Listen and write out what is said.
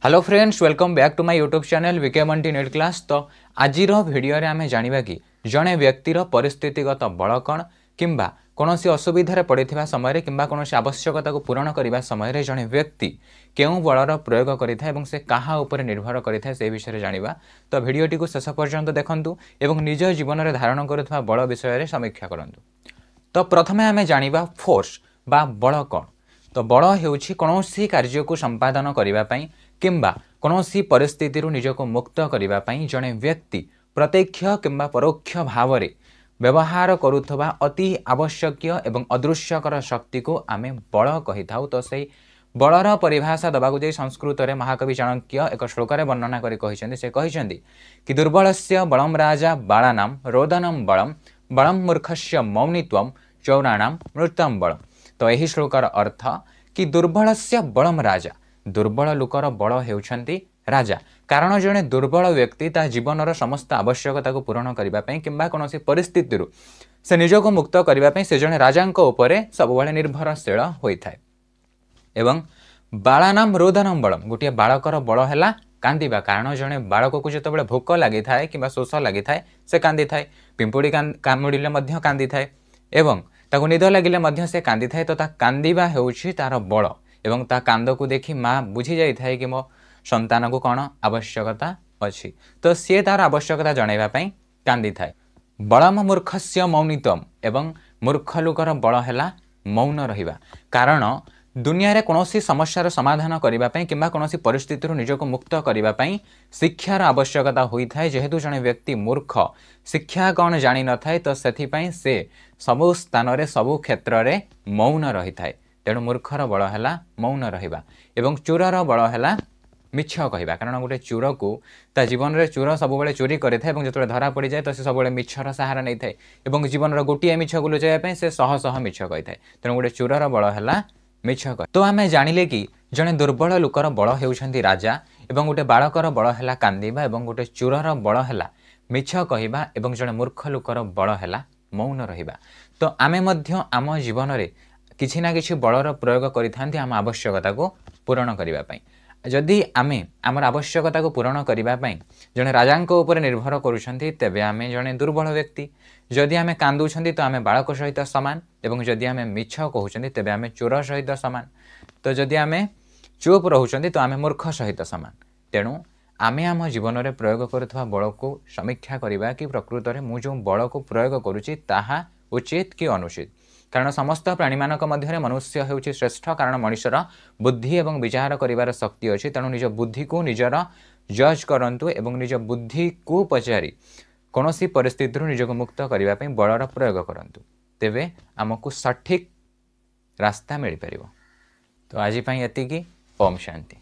Hello friends, welcome back to my YouTube channel विके multi net class. तो आज video रे आमे जानिबा कि जणे व्यक्तिर परिस्थितिगत बल कौन किंबा कौनसी असुविधा पड़ता समय किंबा कौन आवश्यकता को पूरण करने समय जड़े व्यक्ति केउं बलर प्रयोग करें से कहा उपर निर्भर करें से विषय जानिबा। तो भिडियोटी को शेष पर्यंत देखंतु एवं निज जीवन में धारण करुवा बल विषय समीक्षा करंतु। तो प्रथमे आमे जानिबा फोर्स बा बल कौन। तो बल हेउछि कौनसी कार्य को संपादन करने पाई किंबा कौनसी परिस्थिति निजको मुक्त करने जड़े व्यक्ति प्रत्यक्ष किंबा परोक्ष भाव में व्यवहार करुवा अति आवश्यक एवं अदृश्यकर शक्ति को आमे बल कही थाउ। तो सही बलर परिभाषा दबाकु जाई संस्कृत में महाकवि चाणक्य एक श्लोक वर्णना करी कि दुर्बलस्य बलम राजा बालानाम रोदनम बलम बलम मूर्खस्य मौनित्वम चौराणाम मृत्यम बलम। तो यही श्लोकर अर्थ कि दुर्बलस्य बलम राजा, दुर्बल लोकर बल हेउछंती राजा। कारण जड़े दुर्बल व्यक्ति ता जीवनर समस्त आवश्यकता को पूरण करने किंबा कौन परिस्थिति से निजको मुक्त करने से जड़े राजा सब निर्भरशील होता है। एवं बालानाम रोदनम बलम, गोटे बालकर बल है कांदिबा। कारण जड़े बालक को जो भोक लगी था कि शोष लगी था से कांदी थाए, पिंपुड़ी कामुड़िले कांदी थाए एवं ताको निद लगिले से कांदी थाए। तो कांदिबा हेउछि तार बल एवं ता कांद को देखी माँ बुझी जाई थाए कि मो संतान को कौन आवश्यकता अच्छी। तो सी तार आवश्यकता जनइबा कांदी थाए। बलम मूर्खस्य मौनित्वम, एवं मूर्ख लोकर बल है मौन रहिबा। कारण दुनिया रे कौनसी समस्यार समाधान करने किंबा कौनसी परिस्थिति निजको मुक्त करने शिक्षार आवश्यकता होता है। जेहेतु जड़े व्यक्ति मूर्ख शिक्षा कौन जानी न थाए तो सेथिपाई से सबु स्थान रे सबु क्षेत्र रे मौन रही थाए। तेणु मूर्खर बल है मौन रहिबा एवं चोरर बल है मिछ कहवा। कारण गोटे चोर को ता जीवन में चोर सब चोरी करें जो धरा पड़ जाए तो सी सब मिछर सहारा नहीं थाए एवं जीवन गोटे मिछ को लुचाइवाई से शह शह मिछ कही थाए। तेणु गोटे चोरर बल है मिछ कह। तो आमे जानिले कि जड़े दुर्बल लोकर बल हेउछंती राजा एवं गोटे बालकर बल है कांदिबा एवं गोटे चोरर बल है मिछ कहवा एवं जड़े मूर्ख लोकर बल है मौन रहिबा। तो आमे मध्य आम जीवन में किछि ना किछि बलर प्रयोग करिथांती आम आवश्यकता को पूरण करने पाई। जदि आमे आमर आवश्यकता को पूरण करने पाई जड़े राजा उपर निर्भर करुछंती तेबे आमे जड़े दुर्बल व्यक्ति। जदि आमे कांदुछंती तो आमे बालक सहित सामान एवं जदि आमे मिछ कहउछंती तेबे आमे चोर सहित सामान। तो जदि आमे चुप रहउछंती तो आमे मूर्ख सहित सामान। तेणु आमे आम जीवन में प्रयोग करुवा बल को समीक्षा करवा कि प्रकृत में मु जो बल को प्रयोग करुछि ताहा उचित कि अनुचित। कारण समस्त प्राणी मानक मध्य मनुष्य हेउछि श्रेष्ठ। कारण मनुष्यर बुद्धि एवं विचार करिवार शक्ति अच्छी। तेणु निज बुद्धि को निजर जज करंतु एवं निज बुद्धि को पचारि कौनसी परिस्थिति निजको मुक्त करने बलर प्रयोग करंतु, तेबे आमको सठिक रास्ता मिल पारिबो। तो आज एतिकी। ओम शांति।